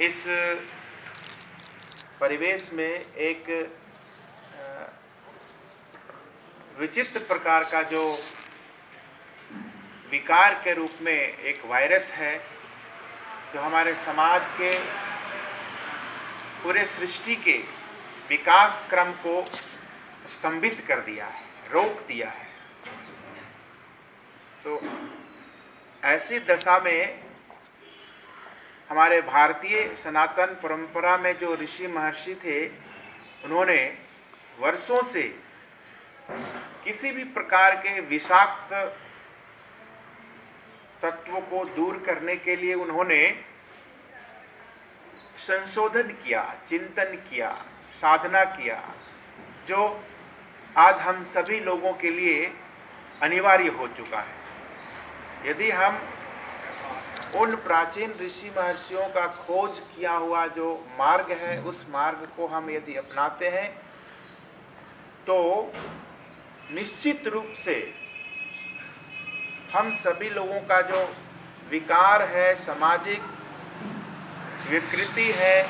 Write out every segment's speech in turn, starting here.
इस परिवेश में एक विचित्र प्रकार का जो विकार के रूप में एक वायरस है, जो हमारे समाज के पूरे सृष्टि के विकास क्रम को स्तंभित कर दिया है, रोक दिया है। तो ऐसी दशा में हमारे भारतीय सनातन परंपरा में जो ऋषि महर्षि थे, उन्होंने वर्षों से किसी भी प्रकार के विषाक्त तत्वों को दूर करने के लिए उन्होंने संशोधन किया, चिंतन किया, साधना किया, जो आज हम सभी लोगों के लिए अनिवार्य हो चुका है। यदि हम उन प्राचीन ऋषि महर्षियों का खोज किया हुआ जो मार्ग है, उस मार्ग को हम यदि अपनाते हैं तो निश्चित रूप से हम सभी लोगों का जो विकार है, सामाजिक विकृति है,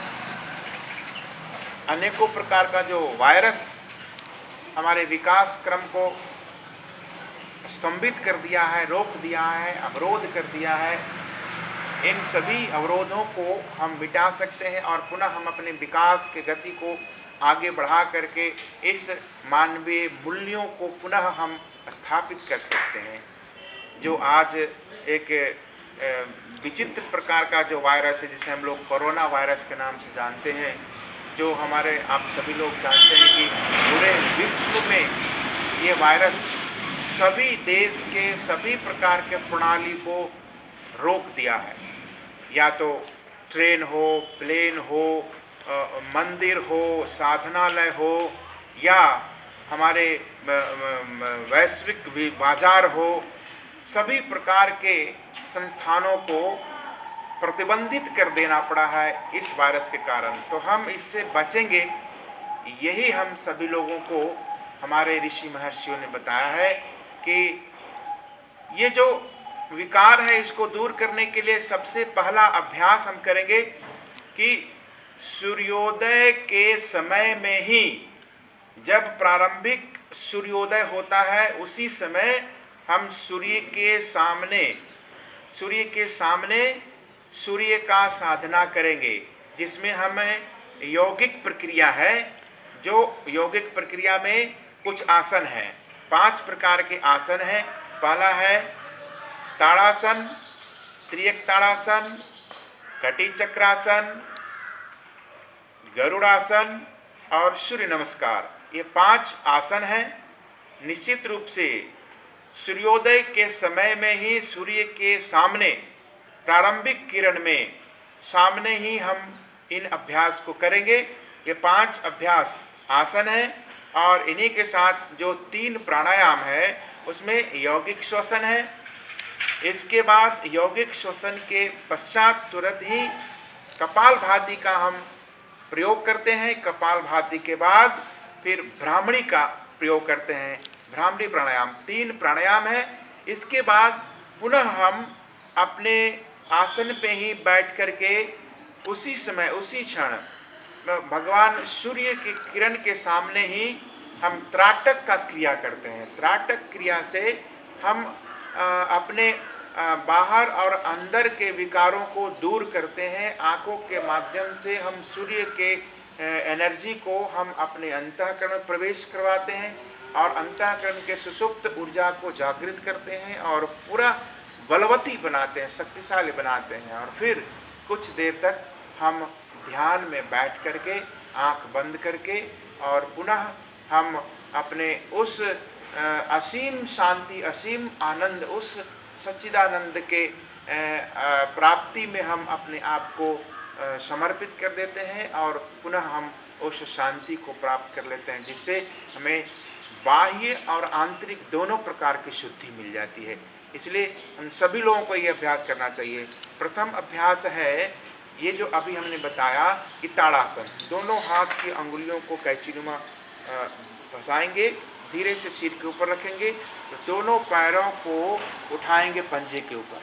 अनेकों प्रकार का जो वायरस हमारे विकास क्रम को स्तंभित कर दिया है, रोक दिया है, अवरोध कर दिया है, इन सभी अवरोधों को हम मिटा सकते हैं और पुनः हम अपने विकास के गति को आगे बढ़ा करके इस मानवीय मूल्यों को पुनः हम स्थापित कर सकते हैं। जो आज एक विचित्र प्रकार का जो वायरस है, जिसे हम लोग कोरोना वायरस के नाम से जानते हैं, जो हमारे आप सभी लोग जानते हैं कि पूरे विश्व में ये वायरस सभी देश के सभी प्रकार के प्रणाली को रोक दिया है। या तो ट्रेन हो, प्लेन हो, मंदिर हो, साधनालय हो, या हमारे वैश्विक बाजार हो, सभी प्रकार के संस्थानों को प्रतिबंधित कर देना पड़ा है इस वायरस के कारण। तो हम इससे बचेंगे, यही हम सभी लोगों को हमारे ऋषि महर्षियों ने बताया है कि ये जो विकार है, इसको दूर करने के लिए सबसे पहला अभ्यास हम करेंगे कि सूर्योदय के समय में ही, जब प्रारंभिक सूर्योदय होता है, उसी समय हम सूर्य के सामने सूर्य का साधना करेंगे, जिसमें हमें यौगिक प्रक्रिया है। जो यौगिक प्रक्रिया में कुछ आसन हैं, 5 प्रकार के आसन हैं। पहला है ताड़ासन, त्रियक ताड़ासन, कटी चक्रासन, गरुड़ासन और सूर्य नमस्कार। ये 5 आसन हैं। निश्चित रूप से सूर्योदय के समय में ही सूर्य के सामने, प्रारंभिक किरण में सामने ही हम इन अभ्यास को करेंगे। ये 5 अभ्यास आसन हैं और इन्हीं के साथ जो 3 प्राणायाम है, उसमें यौगिक श्वसन है। इसके बाद यौगिक श्वसन के पश्चात तुरंत ही कपालभाति का हम प्रयोग करते हैं। कपालभाति के बाद फिर भ्रामरी का प्रयोग करते हैं, भ्रामरी प्राणायाम। 3 प्राणायाम है। इसके बाद पुनः हम अपने आसन पे ही बैठ करके उसी समय, उसी क्षण भगवान सूर्य की किरण के सामने ही हम त्राटक का क्रिया करते हैं। त्राटक क्रिया से हम अपने बाहर और अंदर के विकारों को दूर करते हैं। आँखों के माध्यम से हम सूर्य के एनर्जी को हम अपने अंतःकरण में प्रवेश करवाते हैं और अंतःकरण के सुसुप्त ऊर्जा को जागृत करते हैं और पूरा बलवती बनाते हैं, शक्तिशाली बनाते हैं। और फिर कुछ देर तक हम ध्यान में बैठ करके, आँख बंद करके, और पुनः हम अपने उस असीम शांति, असीम आनंद, उस सच्चिदानंद के प्राप्ति में हम अपने आप को समर्पित कर देते हैं और पुनः हम उस शांति को प्राप्त कर लेते हैं, जिससे हमें बाह्य और आंतरिक दोनों प्रकार की शुद्धि मिल जाती है। इसलिए हम सभी लोगों को ये अभ्यास करना चाहिए। प्रथम अभ्यास है ये जो अभी हमने बताया कि ताड़ासन। दोनों हाथ की अंगुलियों को कैंचीनुमा फंसाएंगे, धीरे से सिर के ऊपर रखेंगे, तो दोनों पैरों को उठाएंगे पंजे के ऊपर।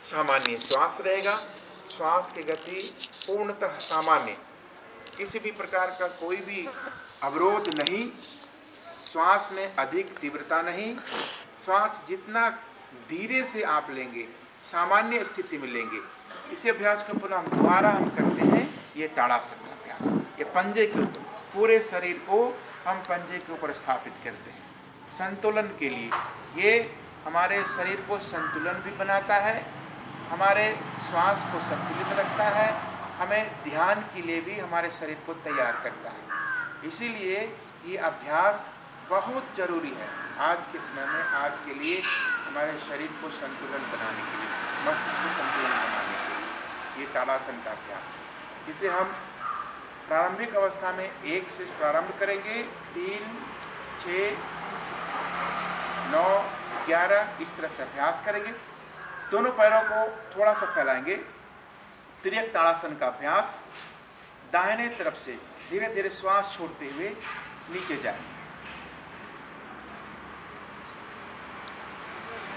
सामान्य श्वास रहेगा श्वास की गति पूर्णतः सामान्य, किसी भी प्रकार का कोई भी अवरोध नहीं, श्वास में अधिक तीव्रता नहीं, श्वास जितना धीरे से आप लेंगे सामान्य स्थिति में लेंगे। इसी अभ्यास को पुनः दोबारा हम करते हैं। ये ताड़ासन का अभ्यास, ये पंजे के ऊपर, पूरे शरीर को हम पंजे के ऊपर स्थापित करते हैं संतुलन के लिए। ये हमारे शरीर को संतुलन भी बनाता है, हमारे श्वास को संतुलित रखता है, हमें ध्यान के लिए भी हमारे शरीर को तैयार करता है। इसीलिए ये अभ्यास बहुत ज़रूरी है आज के समय में, आज के लिए हमारे शरीर को संतुलन बनाने के लिए, मस्तिष्क को संतुलन बनाने के लिए ये ताड़ासन का अभ्यास है। इसे हम प्रारंभिक अवस्था में 1 से प्रारंभ करेंगे, 3, 6, 9, 11 इस तरह से अभ्यास करेंगे। दोनों पैरों को थोड़ा सा फैलाएंगे। तिर्यक ताड़ासन का अभ्यास, दाहिने तरफ से धीरे धीरे श्वास छोड़ते हुए नीचे जाए,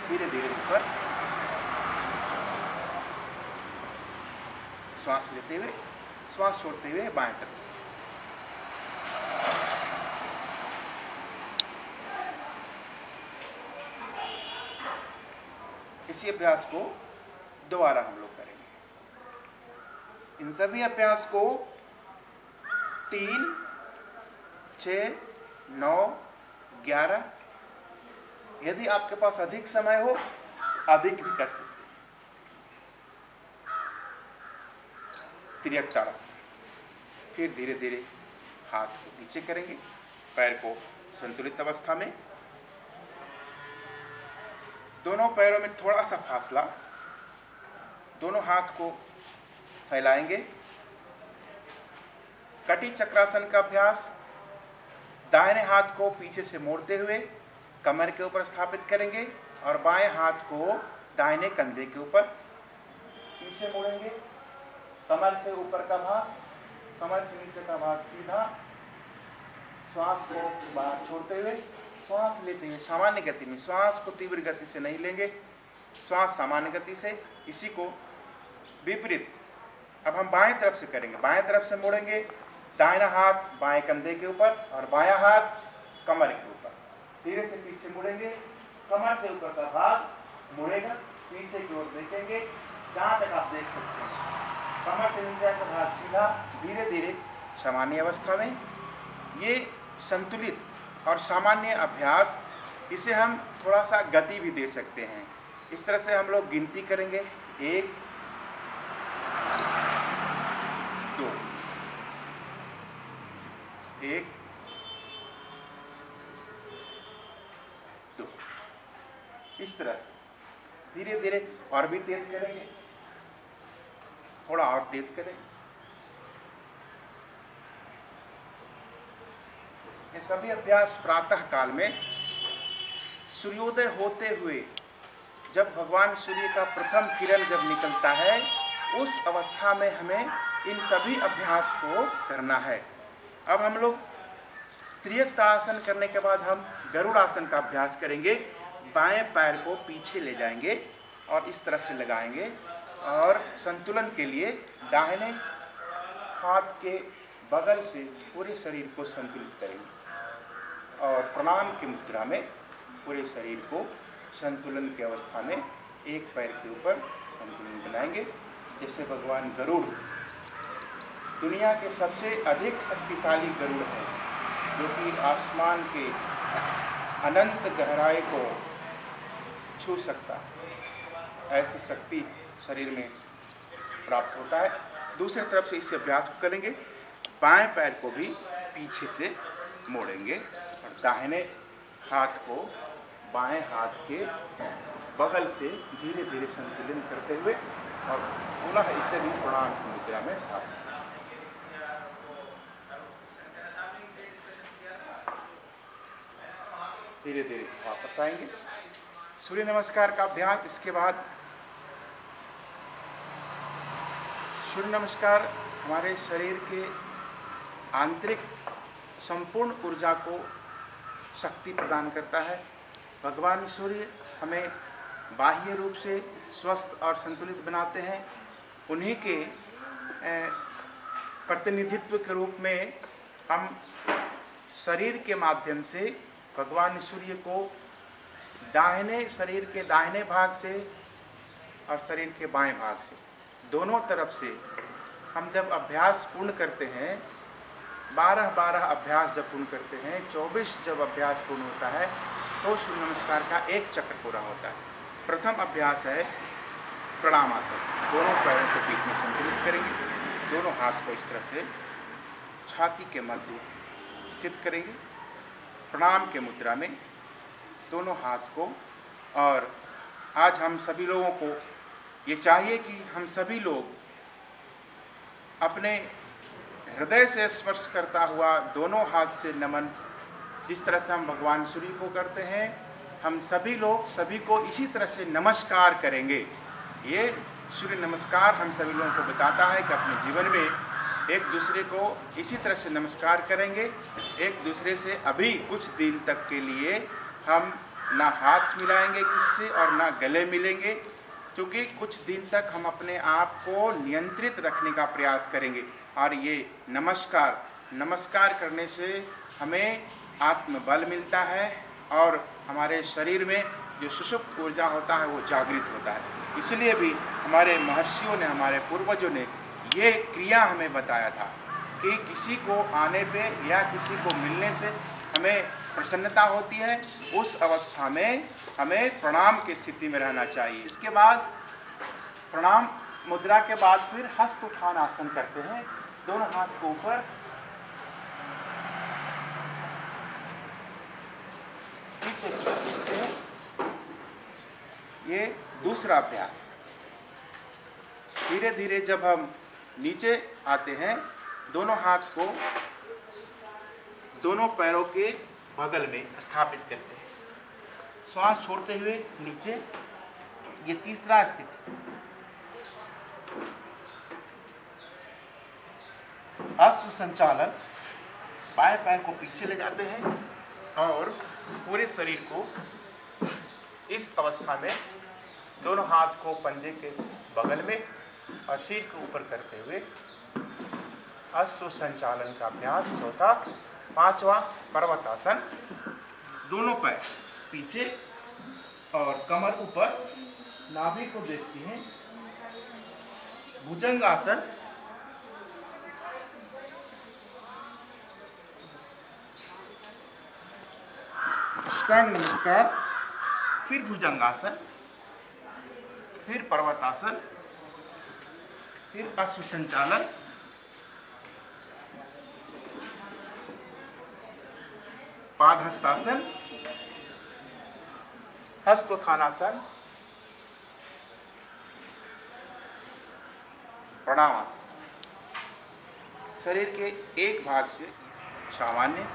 धीरे धीरे ऊपर श्वास लेते हुए, श्वास छोड़ते हुए बाएं तरफ से। इसी अभ्यास को दोबारा हम लोग करेंगे। इन सभी अभ्यास को 3, 6, 9, 11, यदि आपके पास अधिक समय हो अधिक भी कर सकते हैं। तिर्यक ताड़ासन। फिर धीरे धीरे हाथ को नीचे करेंगे, पैर को संतुलित अवस्था में, दोनों पैरों में थोड़ा सा फासला, दोनों हाथ को फैलाएंगे। कटी चक्रासन का अभ्यास, दाहिने हाथ को पीछे से मोड़ते हुए कमर के ऊपर स्थापित करेंगे और बाएं हाथ को दाहिने कंधे के ऊपर पीछे मोड़ेंगे। कमर से ऊपर का भाग, कमर से नीचे का भाग सीधा, श्वास को बाहर छोड़ते हुए, श्वास लेते हुए सामान्य गति में, श्वास को तीव्र गति से नहीं लेंगे, श्वास सामान्य गति से। इसी को विपरीत अब हम बाएं तरफ से करेंगे। बाएं तरफ से मोड़ेंगे, दाहिना हाथ बाएं कंधे के ऊपर और बायां हाथ कमर के ऊपर, धीरे से पीछे मुड़ेंगे, कमर से ऊपर का भाग मुड़ेगा, पीछे की ओर देखेंगे जहाँ तक आप देख सकते हैं, कमर से नीचे का भाग सीधा, धीरे धीरे सामान्य अवस्था में। ये संतुलित और सामान्य अभ्यास, इसे हम थोड़ा सा गति भी दे सकते हैं। इस तरह से हम लोग गिनती करेंगे, 1, 2, 1, 2, इस तरह से धीरे धीरे और भी तेज करेंगे, थोड़ा और तेज करें। ये सभी अभ्यास प्रातः काल में सूर्योदय होते हुए, जब भगवान सूर्य का प्रथम किरण जब निकलता है, उस अवस्था में हमें इन सभी अभ्यास को करना है। अब हम लोग तिर्यक ताड़ासन करने के बाद हम गरुड़ासन का अभ्यास करेंगे। बाएं पैर को पीछे ले जाएंगे और इस तरह से लगाएंगे और संतुलन के लिए दाहिने हाथ के बगल से पूरे शरीर को संतुलित करेंगे और प्रणाम की मुद्रा में पूरे शरीर को संतुलन की अवस्था में एक पैर के ऊपर संतुलन बनाएंगे। जैसे भगवान गरुड़ दुनिया के सबसे अधिक शक्तिशाली गरुड़ है, जो कि आसमान के अनंत गहराई को छू सकता है, ऐसी शक्ति शरीर में प्राप्त होता है। दूसरी तरफ से इस अभ्यास को करेंगे, बाएं पैर को भी पीछे से मोड़ेंगे और दाहिने हाथ को बाएं हाथ के बगल से धीरे धीरे संतुलन करते हुए और पुनः इसे भी प्रणाम की मुद्रा में स्थापित। धीरे धीरे वापस आएंगे। सूर्य नमस्कार का अभ्यास, इसके बाद सूर्य नमस्कार हमारे शरीर के आंतरिक संपूर्ण ऊर्जा को शक्ति प्रदान करता है। भगवान सूर्य हमें बाह्य रूप से स्वस्थ और संतुलित बनाते हैं, उन्हीं के प्रतिनिधित्व के रूप में हम शरीर के माध्यम से भगवान सूर्य को दाहिने शरीर के दाहिने भाग से और शरीर के बाएं भाग से दोनों तरफ से हम जब अभ्यास पूर्ण करते हैं, 12 अभ्यास जब पूर्ण करते हैं, 24 जब अभ्यास पूर्ण होता है तो सूर्य नमस्कार का एक चक्र पूरा होता है। प्रथम अभ्यास है प्रणाम आसन। दोनों पैरों को बीच में संतुलित करेंगे, दोनों हाथ को इस तरह से छाती के मध्य स्थित करेंगे, प्रणाम के मुद्रा में दोनों हाथ को। और आज हम सभी लोगों को ये चाहिए कि हम सभी लोग अपने हृदय से स्पर्श करता हुआ दोनों हाथ से नमन, जिस तरह से हम भगवान सूर्य को करते हैं, हम सभी लोग सभी को इसी तरह से नमस्कार करेंगे। ये सूर्य नमस्कार हम सभी लोगों को बताता है कि अपने जीवन में एक दूसरे को इसी तरह से नमस्कार करेंगे। एक दूसरे से अभी कुछ दिन तक के लिए हम ना हाथ मिलाएंगे किससे और ना गले मिलेंगे, क्योंकि कुछ दिन तक हम अपने आप को नियंत्रित रखने का प्रयास करेंगे। और ये नमस्कार करने से हमें आत्मबल मिलता है और हमारे शरीर में जो सुषुप्त ऊर्जा होता है वो जागृत होता है। इसलिए भी हमारे महर्षियों ने, हमारे पूर्वजों ने ये क्रिया हमें बताया था कि किसी को आने पे या किसी को मिलने से हमें प्रसन्नता होती है, उस अवस्था में हमें प्रणाम की स्थिति में रहना चाहिए। इसके बाद प्रणाम मुद्रा के बाद फिर हस्त उत्थान आसन करते हैं। दोनों हाथ को ऊपर, नीचे करते हैं। ये दूसरा अभ्यास। धीरे धीरे जब हम नीचे आते हैं, दोनों हाथ को दोनों पैरों के बगल में स्थापित करते हैं, श्वास छोड़ते हुए नीचे। ये तीसरा स्थिति। अश्व संचालन, बाएं पैर को पीछे ले जाते हैं और पूरे शरीर को इस अवस्था में दोनों हाथ को पंजे के बगल में और सिर के ऊपर करते हुए अश्व संचालन का अभ्यास। चौथा, पांचवा पर्वतासन। दोनों पैर पीछे और कमर ऊपर, नाभि को देखती हैं। भुजंगासन। अष्टांग नमस्कार, फिर भुजंगासन, फिर पर्वतासन, फिर अश्व संचालन, पादहस्तासन, हस्तोत्थानासन, प्रणामासन। शरीर के एक भाग से सामान्य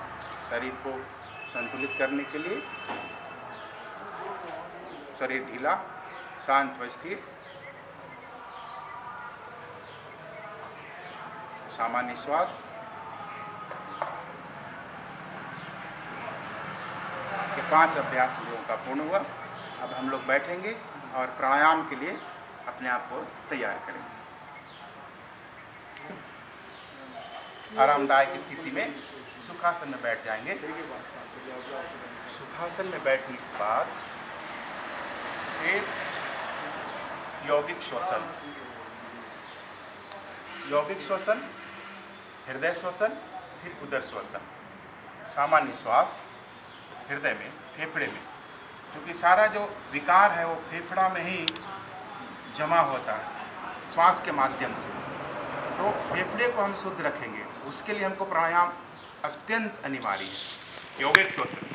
शरीर को संतुलित करने के लिए शरीर ढीला, शांत व स्थिर, सामान्य श्वास। ये 5 अभ्यास हम लोगों का पूर्ण हुआ। अब हम लोग बैठेंगे और प्राणायाम के लिए अपने आप को तैयार करेंगे। आरामदायक स्थिति में सुखासन में बैठ जाएंगे। सुखासन में बैठने के बाद फिर यौगिक श्वसन, हृदय श्वसन, फिर उदर श्वसन। सामान्य श्वास हृदय में, फेफड़े में, क्योंकि सारा जो विकार है वो फेफड़ा में ही जमा होता है श्वास के माध्यम से। तो फेफड़े को हम शुद्ध रखेंगे, उसके लिए हमको प्राणायाम अत्यंत अनिवार्य है। यौगिक श्वसन।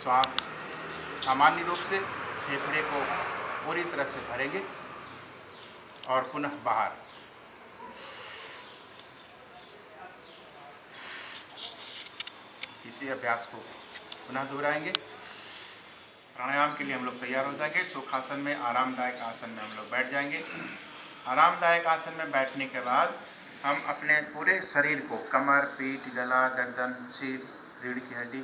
श्वास सामान्य रूप से फेफड़े को पूरी तरह से भरेंगे और पुनः बाहर। इसी अभ्यास को पुनः दोहराएंगे। प्राणायाम के लिए हम लोग तैयार हो जाएंगे। सुखासन में, आरामदायक आसन में हम लोग बैठ जाएंगे। आरामदायक आसन में बैठने के बाद हम अपने पूरे शरीर को, कमर, पीठ, गला, गर्दन, सिर, रीढ़ की हड्डी,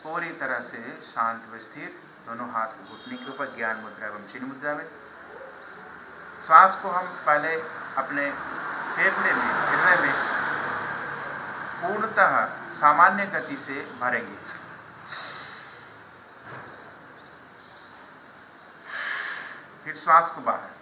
पूरी तरह से शांत व स्थिर, दोनों हाथ को घुटने के ऊपर ज्ञान मुद्रा एवं चिन्ह मुद्रा में। श्वास को हम पहले अपने फेफड़े में, हृदय में पूर्णतः सामान्य गति से भरेंगे। फिर श्वास को बाहर।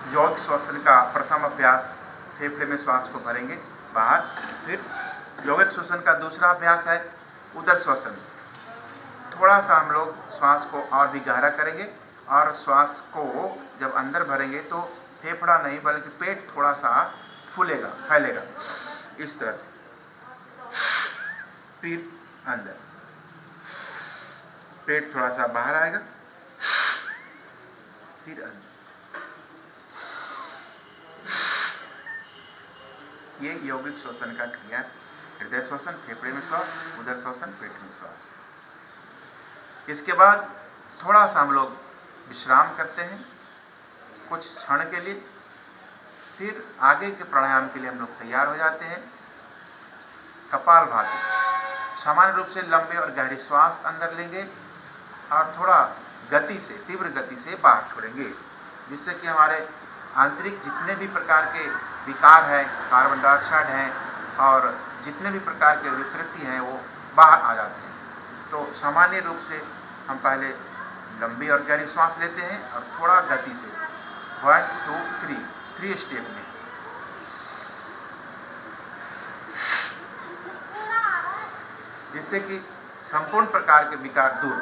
योग श्वसन का प्रथम अभ्यास, फेफड़े में श्वास को भरेंगे बाहर। फिर यौगिक श्वसन का दूसरा अभ्यास है उदर श्वसन। थोड़ा सा हम लोग श्वास को और भी गहरा करेंगे और श्वास को जब अंदर भरेंगे तो फेफड़ा नहीं बल्कि पेट थोड़ा सा फूलेगा, फैलेगा, इस तरह से। फिर अंदर, पेट थोड़ा सा बाहर आएगा, फिर अंदर। ये यौगिक श्वसन का क्रिया। हृदय श्वसन, फेफड़े में श्वास, उदर श्वसन, पेट में श्वास। इसके बाद थोड़ा सा हम लोग विश्राम करते हैं कुछ क्षण के लिए। फिर आगे के प्राणायाम के लिए हम लोग तैयार हो जाते हैं। कपालभाति, सामान्य रूप से लंबे और गहरी श्वास अंदर लेंगे और थोड़ा गति से, तीव्र गति से बाहर छोड़ेंगे, जिससे कि हमारे आंतरिक जितने भी प्रकार के विकार हैं, कार्बन डाइऑक्साइड हैं और जितने भी प्रकार के विकृति हैं वो बाहर आ जाते हैं। तो सामान्य रूप से हम पहले लंबी और गहरी श्वास लेते हैं और थोड़ा गति से 1 2 3 स्टेप में। जिससे कि संपूर्ण प्रकार के विकार दूर।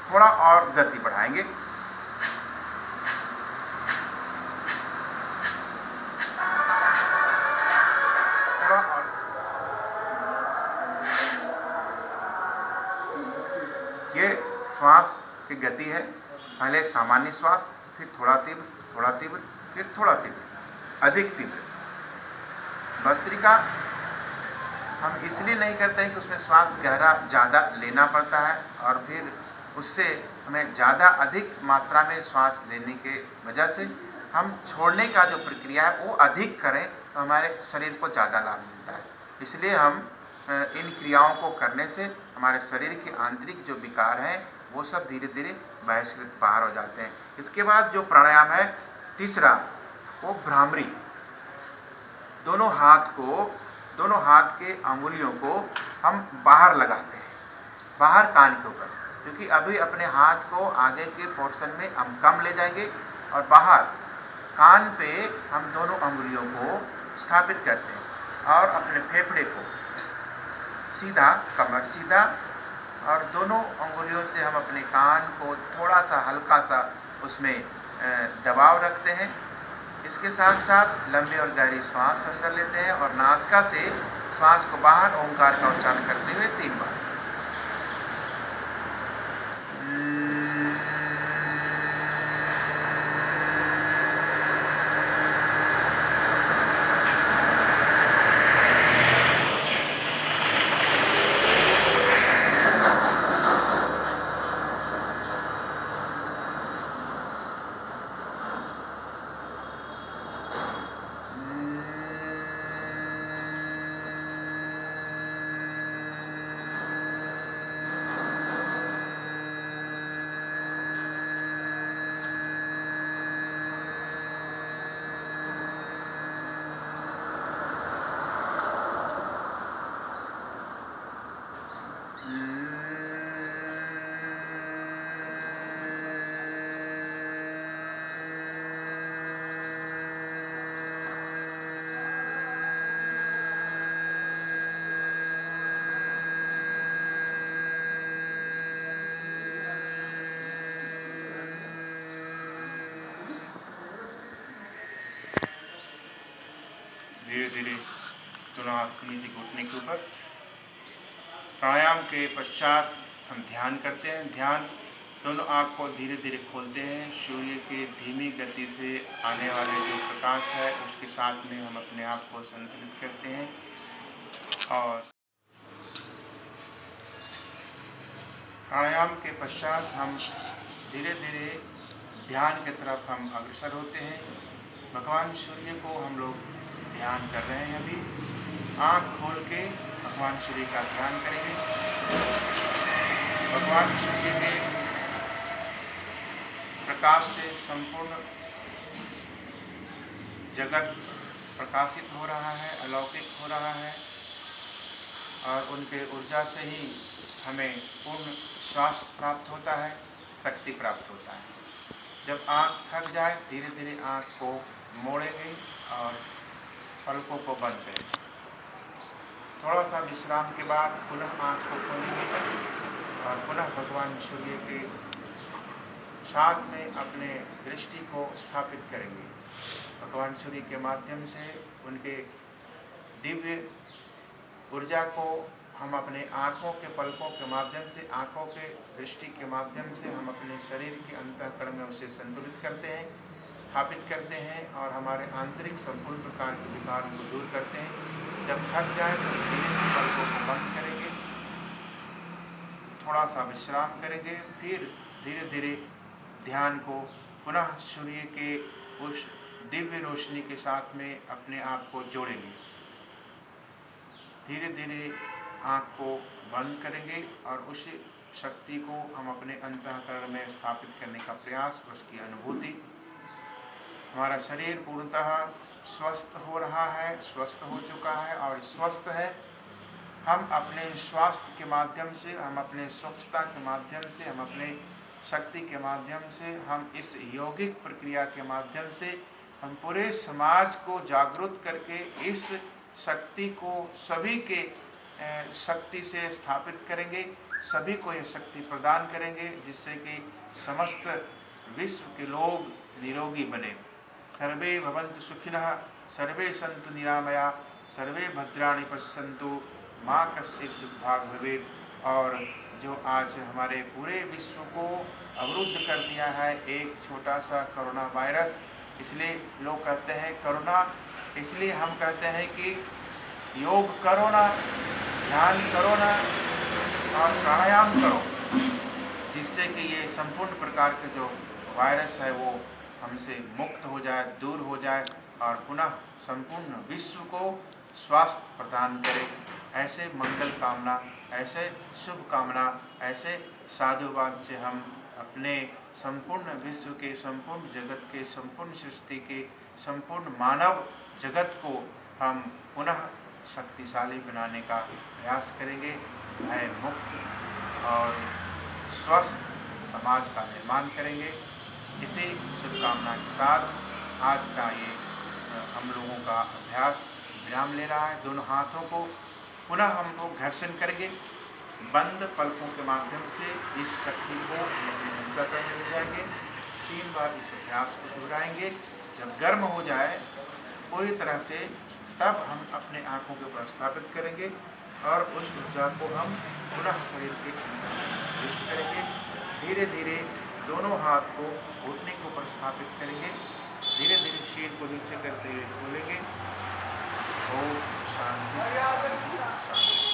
थोड़ा और गति बढ़ाएंगे। थोड़ा और। ये श्वास की गति है। पहले सामान्य श्वास, फिर थोड़ा तीव्र, थोड़ा तीव्र, फिर थोड़ा तीव्र, अधिक तीव्र। भस्त्रिका हम इसलिए नहीं करते हैं कि उसमें श्वास गहरा ज़्यादा लेना पड़ता है और फिर उससे हमें ज़्यादा अधिक मात्रा में श्वास लेने के वजह से हम छोड़ने का जो प्रक्रिया है वो अधिक करें तो हमारे शरीर को ज़्यादा लाभ मिलता है। इसलिए हम इन क्रियाओं को करने से हमारे शरीर के आंतरिक जो विकार हैं वो सब धीरे धीरे बहिष्कृत बाहर हो जाते हैं। इसके बाद जो प्राणायाम है तीसरा, वो भ्रामरी। दोनों हाथ के अंगुलियों को हम बाहर लगाते हैं, बाहर कान के ऊपर, क्योंकि अभी अपने हाथ को आगे के पोर्शन में हम कम ले जाएंगे और बाहर कान पे हम दोनों अंगुलियों को स्थापित करते हैं और अपने फेफड़े को सीधा, कमर सीधा, और दोनों अंगुलियों से हम अपने कान को थोड़ा सा हल्का सा उसमें दबाव रखते हैं। इसके साथ साथ लंबी और गहरी श्वास अंदर लेते हैं और नासिका से श्वास को बाहर ओंकार का उच्चारण करते हुए 3 बार। धीरे धीरे दोनों हाथ को नीचे घुटने के ऊपर। प्राणायाम के पश्चात हम ध्यान करते हैं। ध्यान दोनों आँख को धीरे धीरे खोलते हैं। सूर्य के धीमी गति से आने वाले जो प्रकाश है उसके साथ में हम अपने आप को संतुलित करते हैं और प्राणायाम के पश्चात हम धीरे धीरे ध्यान की तरफ हम अग्रसर होते हैं। भगवान सूर्य को हम लोग ध्यान कर रहे हैं। अभी आँख खोल के भगवान सूर्य का ध्यान करेंगे। भगवान सूर्य के प्रकाश से संपूर्ण जगत प्रकाशित हो रहा है, अलौकिक हो रहा है और उनके ऊर्जा से ही हमें पूर्ण स्वास्थ्य प्राप्त होता है, शक्ति प्राप्त होता है। जब आँख थक जाए धीरे धीरे आँख को मोड़ेंगे और पलकों को बंद करेंगे। थोड़ा सा विश्राम के बाद पुनः आँख को खोलेंगे और पुनः भगवान सूर्य के साथ में अपने दृष्टि को स्थापित करेंगे। भगवान सूर्य के माध्यम से उनके दिव्य ऊर्जा को हम अपने आँखों के पलकों के माध्यम से, आँखों के दृष्टि के माध्यम से हम अपने शरीर के अंतःकरण में उसे संतुलित करते हैं, स्थापित करते हैं और हमारे आंतरिक संपूर्ण प्रकार के विकारों को दूर करते हैं। जब थक जाए तो धीरे से पलकों को बंद करेंगे, थोड़ा सा विश्राम करेंगे, फिर धीरे धीरे ध्यान को पुनः सूर्य के उस दिव्य रोशनी के साथ में अपने आप को जोड़ेंगे। धीरे धीरे आँख को बंद करेंगे और उस शक्ति को हम अपने अंतःकरण में स्थापित करने का प्रयास, उसकी अनुभूति। हमारा शरीर पूर्णतः स्वस्थ हो रहा है, स्वस्थ हो चुका है और स्वस्थ है। हम अपने स्वास्थ्य के माध्यम से, हम अपने स्वच्छता के माध्यम से, हम अपने शक्ति के माध्यम से, हम इस यौगिक प्रक्रिया के माध्यम से हम पूरे समाज को जागरूक करके इस शक्ति को सभी के शक्ति से स्थापित करेंगे, सभी को ये शक्ति प्रदान करेंगे जिससे कि समस्त विश्व के लोग निरोगी बने। सर्वे भवन्तु सुखिनः, सर्वे सन्तु निरामया, सर्वे भद्राणि पश्यन्तु, माँ कश्चित् दुर्भाग् भवेत्। और जो आज हमारे पूरे विश्व को अवरुद्ध कर दिया है एक छोटा सा कोरोना वायरस, इसलिए लोग कहते हैं कोरोना, इसलिए हम कहते हैं कि योग करो ना, ध्यान करो ना और प्राणायाम करो, जिससे कि ये संपूर्ण प्रकार के जो वायरस है वो हमसे मुक्त हो जाए, दूर हो जाए और पुनः संपूर्ण विश्व को स्वास्थ्य प्रदान करे। ऐसे मंगल कामना, ऐसे शुभ कामना, ऐसे साधुवाद से हम अपने संपूर्ण विश्व के, संपूर्ण जगत के, संपूर्ण सृष्टि के, संपूर्ण मानव जगत को हम पुनः शक्तिशाली बनाने का प्रयास करेंगे। भय मुक्त और स्वस्थ समाज का निर्माण करेंगे। इसी शुभकामना के साथ आज का ये हम लोगों का अभ्यास विराम ले रहा है। दोनों हाथों को पुनः हम लोग घर्षण करेंगे, बंद पलकों के माध्यम से इस शक्ति को अंतःकरण में ले जाएंगे। 3 बार इस अभ्यास को दोहराएंगे। जब गर्म हो जाए पूरी तरह से, तब हम अपने आँखों के ऊपर स्थापित करेंगे और उस ऊर्जा को हम पुनः शरीर के अंदर प्रविष्ट करेंगे। धीरे धीरे दोनों हाथ को घुटने के ऊपर स्थापित करेंगे। धीरे धीरे शीर को नीचे करते हुए खोलेंगे। ओम शांति शांति शांति।